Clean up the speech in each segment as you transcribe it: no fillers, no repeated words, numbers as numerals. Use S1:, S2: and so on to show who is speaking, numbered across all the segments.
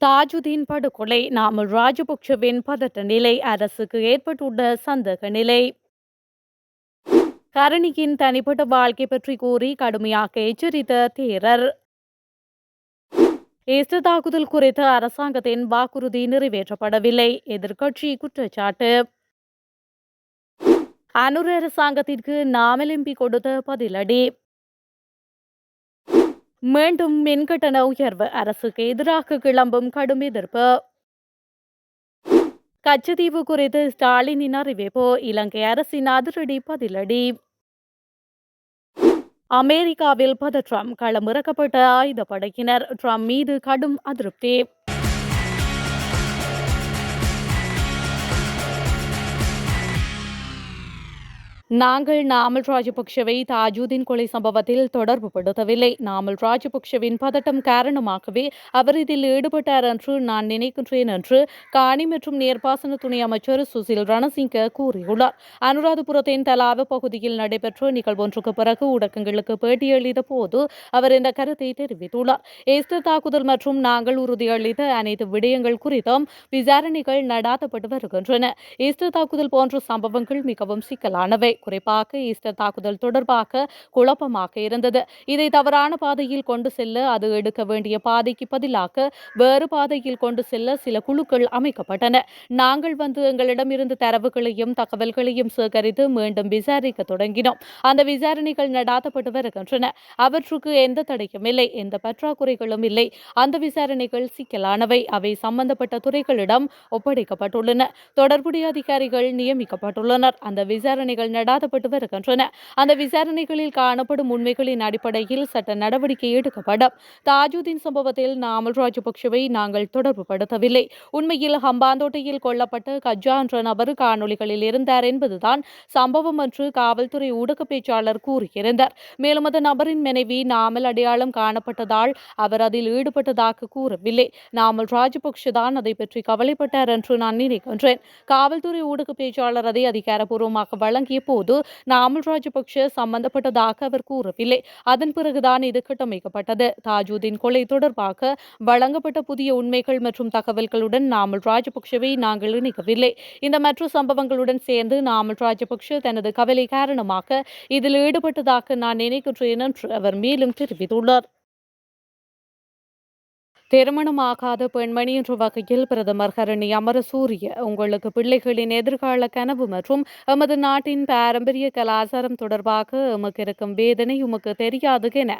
S1: தாஜுதீன் படுகொலை நாமல் ராஜபக்ஷவின் பதட்ட நிலை அரசுக்கு ஏற்பட்டுள்ள சந்தேக நிலை. கரணியின் தனிப்பட்ட வாழ்க்கை பற்றி கூறி கடுமையாக எச்சரித்த தேரர். ஈஸ்டர் தாக்குதல் குறித்த அரசாங்கத்தின் வாக்குறுதி நிறைவேற்றப்படவில்லை எதிர்க்கட்சி குற்றச்சாட்டு. அனுர் அரசாங்கத்திற்கு நாமல் எம்பி கொடுத்த பதிலடி. மீண்டும் மின்கட்டண உயர்வு அரசுக்கு எதிராக கிளம்பும் கடும் எதிர்ப்பு. கச்சத்தீவு குறித்து ஸ்டாலினின் அறிவிப்பு இலங்கை அரசின் அதிரடி பதிலடி. அமெரிக்காவில் பதற்றம் களமிறக்கப்பட்ட ஆயுதப்படையினர் ட்ரம்ப் மீது கடும் அதிருப்தி. நாங்கள் நாமல் ராஜபக்ஷவை தாஜூதீன் கொலை சம்பவத்தில் தொடர்பு படுத்தவில்லை. நாமல் ராஜபக்ஷவின் பதட்டம் காரணமாகவே அவர் இதில் ஈடுபட்டார் என்று நான் நினைக்கின்றேன் என்று காணி மற்றும் நீர்ப்பாசன துணை அமைச்சர் சுசில் ரணசிங்க கூறியுள்ளார். அனுராதபுரத்தின் தலாவ பகுதியில் நடைபெற்ற நிகழ்வொன்றுக்கு பிறகு ஊடகங்களுக்கு பேட்டியளித்த போது அவர் இந்த கருத்தை தெரிவித்துள்ளார். ஈஸ்டர் தாக்குதல் மற்றும் நாங்கள் உறுதியளித்த அனைத்து விடயங்கள் குறித்தும் விசாரணைகள் நடாத்தப்பட்டு வருகின்றன. ஈஸ்டர் தாக்குதல் போன்ற சம்பவங்கள் மிகவும் சிக்கலானவை. குறிப்பாக ஈஸ்டர் தாக்குதல் தொடர்பாக குழப்பமாக இருந்தது. இதை தவறான பாதையில் கொண்டு செல்ல அது எடுக்க வேண்டிய பாதைக்கு பதிலாக வேறு பாதையில் கொண்டு செல்ல சில குழுக்கள் அமைக்கப்பட்டன. நாங்கள் வந்து எங்களிடமிருந்து தரவுகளையும் தகவல்களையும் சேகரித்து மீண்டும் விசாரிக்க தொடங்கினோம். அந்த விசாரணைகள் நடாத்தப்பட்டு வருகின்றன. அவற்றுக்கு எந்த தடையும் இல்லை, எந்த பற்றாக்குறைகளும் இல்லை. அந்த விசாரணைகள் சிக்கலானவை. அவை சம்பந்தப்பட்ட துறைகளிடம் ஒப்படைக்கப்பட்டுள்ளன. தொடர்புடைய அதிகாரிகள் நியமிக்கப்பட்டுள்ளனர். அந்த விசாரணைகள் நடாத்தப்பட்டு வருகின்றன. அந்த விசாரணைகளில் காணப்படும் உண்மைகளின் அடிப்படையில் சட்ட நடவடிக்கை எடுக்கப்படும். தாஜூதீன் சம்பவத்தில் நாமல் ராஜபக்ஷவை நாங்கள் தொடர்பு படுத்தவில்லை. உண்மையில் ஹம்பாந்தோட்டையில் கொல்லப்பட்ட கஜா என்ற நபர் காணொலிகளில் இருந்தார் என்பதுதான் சம்பவம் என்று காவல்துறை ஊடக பேச்சாளர் கூறியிருந்தார். மேலும் அந்த நபரின் மனைவி நாமல் அடையாளம் காணப்பட்டதால் அவர் அதில் ஈடுபட்டதாக கூறவில்லை. நாமல் ராஜபக்ஷ தான் அதை பற்றி கவலைப்பட்டார் என்று நான் நினைக்கின்றேன். காவல்துறை ஊடக பேச்சாளர் அதை அதிகாரப்பூர்வமாக வழங்கிய போது நாமல் ராஜபக்ஷ சம்பந்தப்பட்டதாக அவர் கூறவில்லை. அதன் பிறகுதான் இது கட்டமைக்கப்பட்டது. தாஜூதீன் கொலை தொடர்பாக வழங்கப்பட்ட புதிய உண்மைகள் மற்றும் தகவல்களுடன் நாமல் ராஜபக்ஷவை நாங்கள் இணைக்கவில்லை. இந்த மற்ற சம்பவங்களுடன் சேர்ந்து நாமல் ராஜபக்ஷ தனது கவலை காரணமாக இதில் ஈடுபட்டதாக நான் நினைக்கின்றேன் என்று அவர் மேலும் தெரிவித்துள்ளார். திருமணமாகாத பெண்மணி என்ற வகையில் பிரதமர் ஹரணி அமரசூரிய உங்களுக்கு பிள்ளைகளின் எதிர்கால கனவு மற்றும் எமது நாட்டின் பாரம்பரிய கலாச்சாரம் தொடர்பாக எமக்கு இருக்கும் வேதனை உமக்கு தெரியாது என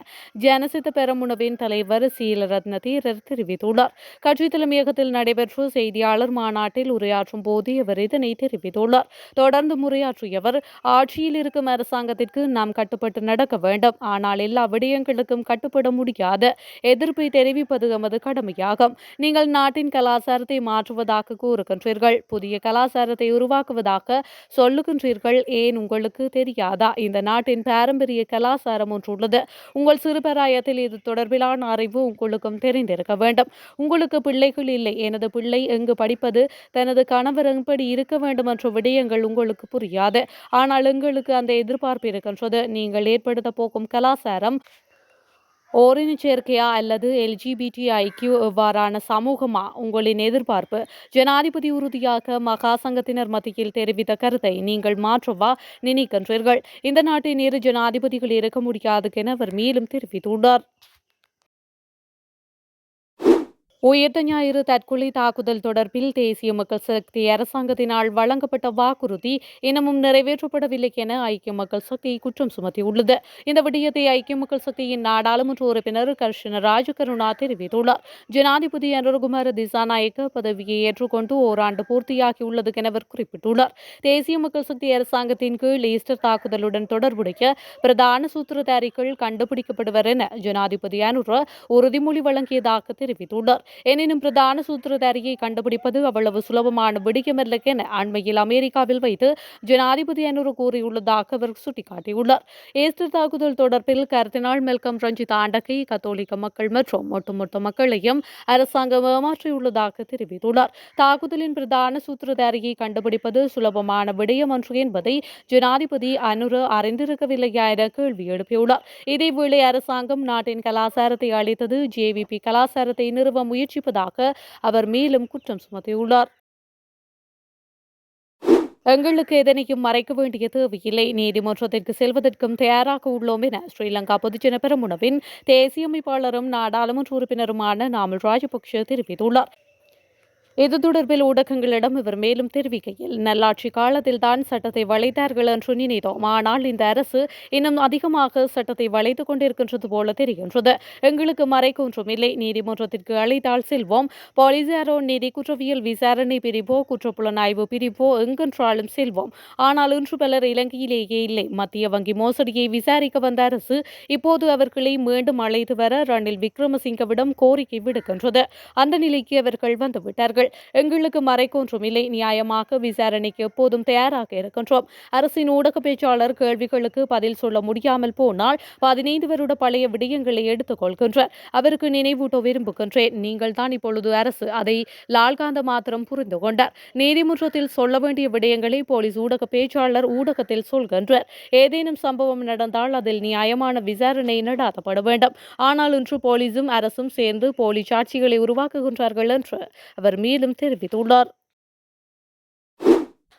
S1: ஜனசித்த பெரமுனவின் தலைவர் சீலரத்ன தீரர் தெரிவித்துள்ளார். கட்சி தலைமையகத்தில் நடைபெற்ற செய்தியாளர் மாநாட்டில் உரையாற்றும் போது அவர் இதனை தெரிவித்துள்ளார். தொடர்ந்து உரையாற்றியவர் ஆட்சியில் இருக்கும் அரசாங்கத்திற்கு நாம் கட்டுப்பட்டு நடக்க வேண்டும், ஆனால் எல்லா விடயங்களுக்கும் கட்டுப்பட முடியாது. எதிர்ப்பை தெரிவிப்பது எமது கடமையாகும். நீங்கள் நாட்டின் கலாச்சாரத்தை மாற்றுவதாக கூறுகின்றீர்கள், புதிய கலாச்சாரத்தை உருவாக்குவதாக சொல்லுகின்றீர்கள். ஏன் உங்களுக்கு தெரியாதா இந்த நாட்டின் பாரம்பரிய கலாச்சாரம் ஒன்று உள்ளது. உங்கள் சிறுபராயத்தில் இது தொடர்பிலான அறிவு உங்களுக்கும் தெரிந்திருக்க வேண்டும். உங்களுக்கு பிள்ளைகள் இல்லை, எனது பிள்ளை எங்கு படிப்பது, தனது கணவர் எப்படி இருக்க வேண்டும் என்ற விடயங்கள் உங்களுக்கு புரியாது. ஆனால் எங்களுக்கு அந்த எதிர்பார்ப்பு இருக்கின்றது. நீங்கள் ஏற்படுத்த போகும் கலாச்சாரம் ஓரின சேர்க்கையா அல்லது எல்ஜிபிடிஐக்யூ எவ்வாறான சமூகமா உங்களின் எதிர்பார்ப்பு? ஜனாதிபதி உறுதியாக மகா சங்கத்தினர் மத்தியில் தெரிவித்த கருத்தை நீங்கள் மாற்றவா நினைக்கின்றீர்கள்? இந்த நாட்டின் இரு ஜனாதிபதிகள் இருக்க முடியாது என அவர் மேலும் தெரிவித்துள்ளார். உயிர்த்த ஞாயிறு தற்கொலை தாக்குதல் தொடர்பில் தேசிய மக்கள் சக்தி அரசாங்கத்தினால் வழங்கப்பட்ட வாக்குறுதி இன்னமும் நிறைவேற்றப்படவில்லை என ஐக்கிய மக்கள் சக்தி குற்றம் சுமத்தியுள்ளது. இந்த விடயத்தை ஐக்கிய மக்கள் சக்தியின் நாடாளுமன்ற உறுப்பினர் கர்ஷன ராஜகருணா தெரிவித்துள்ளார். ஜனாதிபதி அனுரகுமார திசாநாயக்க பதவியை ஏற்றுக்கொண்டு ஓராண்டு பூர்த்தியாகியுள்ளது என அவர் குறிப்பிட்டுள்ளார். தேசிய மக்கள் சக்தி அரசாங்கத்தின் கீழ் ஈஸ்டர் தாக்குதலுடன் தொடர்புடைய பிரதான சூத்திரதாரிகள் கண்டுபிடிக்கப்படுவர் என ஜனாதிபதி அனுர உறுதிமொழி வழங்கியதாக தெரிவித்துள்ளார். எனினும் பிரதான சூத்திரதாரியை கண்டுபிடிப்பது அவ்வளவு சுலபமான விடயமல்ல என அண்மையில் அமெரிக்காவில் வைத்து ஜனாதிபதி அனுர கூறியுள்ளதாக அவர் சுட்டிக்காட்டியுள்ளார். ஈஸ்டர் தாக்குதல் தொடர்பில் கர்தினால் மெல்கம் ரஞ்சித் ஆண்டகை கத்தோலிக்க மக்கள் மற்றும் ஒட்டுமொத்த மக்களையும் அரசாங்கம் ஏமாற்றியுள்ளதாக தெரிவித்துள்ளார். தாக்குதலின் பிரதான சூத்திரதாரியை கண்டுபிடிப்பது சுலபமான விடயம் ஒன்று என்பதை ஜனாதிபதி அனுர அறிந்திருக்கவில்லையா என கேள்வி எழுப்பியுள்ளார். இதேவேளை அரசாங்கம் நாட்டின் கலாச்சாரத்தை அளித்தது, ஜேவிபி கலாச்சாரத்தை நிறுவ முயற்சிப்பதாக அவர் மேலும் குற்றம் சுமத்தியுள்ளார். எங்களுக்கு எதனையும் மறைக்க வேண்டிய தேவையில்லை. நீதிமன்றத்திற்கு செல்வதற்கும் தயாராக உள்ளோம் என ஸ்ரீலங்கா பொதுஜன பெரமுனவின் தேசிய அமைப்பாளரும் நாடாளுமன்ற உறுப்பினருமான நாமல் ராஜபக்ஷ தெரிவித்துள்ளார். இது தொடர்பில் ஊடகங்களிடம் இவர் மேலும் தெரிவிக்கையில், நல்லாட்சி காலத்தில்தான் சட்டத்தை வளைத்தார்கள் என்று நினைத்தோம். ஆனால் இந்த அரசு இன்னும் அதிகமாக சட்டத்தை வளைத்துக் கொண்டிருக்கின்றது போல தெரிகின்றது. எங்களுக்கு மறைக்க ஒன்றுமில்லை. நீதிமன்றத்திற்கு அழைத்தால் செல்வோம். போலீசாரோ நிதி குற்றவியல் விசாரணை பிரிவோ குற்றப்புலனாய்வு பிரிவோ எங்கென்றாலும் செல்வோம். ஆனால் இன்று பலர் இலங்கையிலேயே இல்லை. மத்திய வங்கி மோசடியை விசாரிக்க வந்த அரசு இப்போது அவர்களை மீண்டும் அழைத்து வர ரணில் விக்ரமசிங்கவிடம் கோரிக்கை விடுக்கின்றது. அந்த நிலைக்கு அவர்கள் வந்துவிட்டார்கள். எங்களுக்கு மறைக்க ஒன்றுமில்லை. நியாயமாக விசாரணைக்கு எப்போதும் தயாராக இருக்கின்றோம். அரசின் ஊடக பேச்சாளர் கேள்விகளுக்கு பதில் சொல்ல முடியாமல் போனால் 15 வருட பழைய விடயங்களை எடுத்துக் கொள்கின்றார். அவருக்கு நினைவூட்ட விரும்புகின்றேன். நீங்கள் தான் இப்பொழுது அரசு. அதை லால்காந்த மாத்திரம் புரிந்து கொண்டார். நீதிமன்றத்தில் சொல்ல வேண்டிய விடயங்களை போலீஸ் ஊடக பேச்சாளர் ஊடகத்தில் சொல்கின்றார். ஏதேனும் சம்பவம் நடந்தால் அதில் நியாயமான விசாரணை நடாத்தப்பட வேண்டும். ஆனால் இன்று போலீசும் அரசும் சேர்ந்து போலி சாட்சிகளை உருவாக்குகின்றார்கள் என்று அவர் மேலும் தெரிவித்துள்ளார்.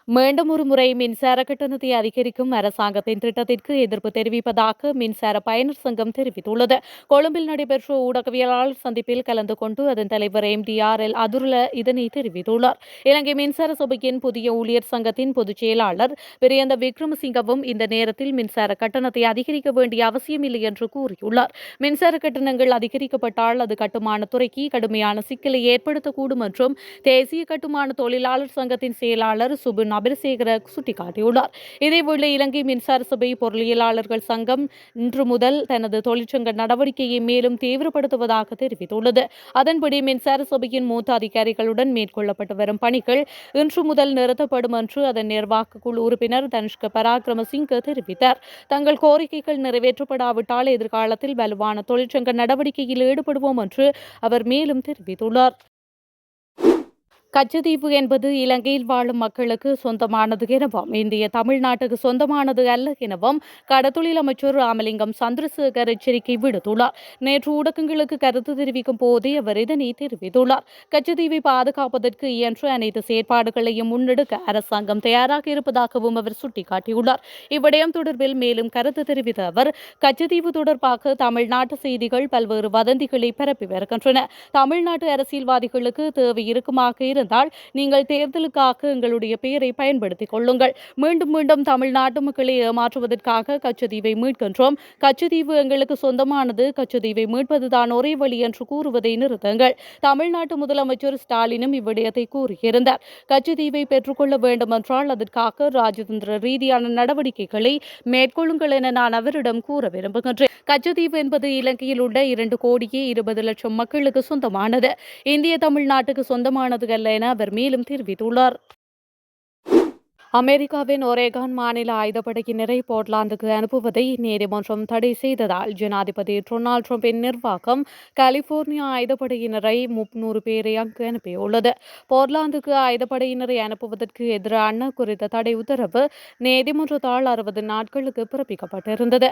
S1: மீண்டும் ஒரு முறை மின்சார கட்டணத்தை அதிகரிக்கும் அரசாங்கத்தின் திட்டத்திற்கு எதிர்ப்பு தெரிவிப்பதாக மின்சார பயனர் சங்கம் தெரிவித்துள்ளது. கொழும்பில் நடைபெற்ற ஊடகவியலாளர் சந்திப்பில் கலந்து கொண்டு அதன் தலைவர் MDRL அதுர்ல இதனை தெரிவித்துள்ளார். இலங்கை மின்சார சபையின் புதிய ஊழியர் சங்கத்தின் பொதுச் செயலாளர் பிரியந்த விக்ரமசிங்கவும் இந்த நேரத்தில் மின்சார கட்டணத்தை அதிகரிக்க வேண்டிய அவசியமில்லை என்று கூறியுள்ளார். மின்சார கட்டணங்கள் அதிகரிக்கப்பட்டால் அது கட்டுமான துறைக்கு கடுமையான சிக்கலை ஏற்படுத்தக்கூடும் என்றும் தேசிய கட்டுமான தொழிலாளர் சங்கத்தின் செயலாளர் சுபின் அபிரசேகர சுட்டிக்காட்டியுள்ளார். இதேவேளை இலங்கை மின்சார சபை பொருளியலாளர்கள் சங்கம் இன்று முதல் தனது தொழிற்சங்க நடவடிக்கையை மேலும் தீவிரப்படுத்துவதாக தெரிவித்துள்ளது. அதன்படி மின்சார சபையின் மூத்த அதிகாரிகளுடன் மேற்கொள்ளப்பட்டு வரும் பணிகள் இன்று முதல் நிறுத்தப்படும் என்று அதன் நிர்வாக குழு உறுப்பினர் தனுஷ்க பராக்கிரமசிங்க தெரிவித்தார். தங்கள் கோரிக்கைகள் நிறைவேற்றப்படாவிட்டால் எதிர்காலத்தில் வலுவான தொழிற்சங்க நடவடிக்கையில் ஈடுபடுவோம் என்று அவர் மேலும் தெரிவித்துள்ளார். கச்சத்தீவு என்பது இலங்கையில் வாழும் மக்களுக்கு சொந்தமானது எனவும் இந்திய தமிழ்நாட்டுக்கு சொந்தமானது அல்ல எனவும் கடத்தொழில் அமைச்சர் ராமலிங்கம் சந்திரசேகர் எச்சரிக்கை விடுத்துள்ளார். நேற்று ஊடகங்களுக்கு கருத்து தெரிவிக்கும் போதே அவர் இதனை தெரிவித்துள்ளார். கச்சத்தீவை பாதுகாப்பதற்கு இயன்ற அனைத்து செயற்பாடுகளையும் முன்னெடுக்க அரசாங்கம் தயாராக இருப்பதாகவும் அவர் சுட்டிக்காட்டியுள்ளார். இவ்விடயம் தொடர்பில் மேலும் கருத்து தெரிவித்த அவர், கச்சத்தீவு தொடர்பாக தமிழ்நாட்டு செய்திகள் பல்வேறு வதந்திகளை பரப்பி வருகின்றன. தமிழ்நாட்டு அரசியல்வாதிகளுக்கு தேவை இருக்குமாக இருந்தால் நீங்கள் தேர்தலுக்காக எங்களுடைய பெயரை பயன்படுத்திக் கொள்ளுங்கள். மீண்டும் மீண்டும் தமிழ்நாட்டு மக்களை ஏமாற்றுவதற்காக கச்சத்தீவை மீட்கின்றோம். கச்சத்தீவு எங்களுக்கு சொந்தமானது. கச்சத்தீவை மீட்பதுதான் ஒரே வழி என்று கூறுவதை நிறுத்துங்கள். தமிழ்நாட்டு முதலமைச்சர் ஸ்டாலினும் இவ்விடயத்தை கூறியிருந்தார். கச்சத்தீவை பெற்றுக்கொள்ள வேண்டும் என்றால் அதற்காக ராஜதந்திர ரீதியான நடவடிக்கைகளை மேற்கொள்ளுங்கள் என நான் அவரிடம் கூற விரும்புகின்றேன். கச்சத்தீவு என்பது இலங்கையில் உள்ள 2,20,00,000 மக்களுக்கு சொந்தமானது. இந்திய தமிழ்நாட்டுக்கு சொந்தமானது அல்ல என அவர் மேலும் தெரிவித்துள்ளார். அமெரிக்காவின் ஒரேகான் மாநில ஆயுதப்படையினரை போர்ட்லாந்துக்கு அனுப்புவதை நீதிமன்றம் தடை செய்ததால் ஜனாதிபதி டொனால்ட் ட்ரம்பின் நிர்வாகம் கலிபோர்னியா ஆயுதப்படையினரை 300 பேரை அங்கு அனுப்பியுள்ளது. போர்ட்லாந்துக்கு ஆயுதப்படையினரை அனுப்புவதற்கு எதிரான குறித்த தடை உத்தரவு நீதிமன்றத்தால் 60 நாட்களுக்கு பிறப்பிக்கப்பட்டிருந்தது.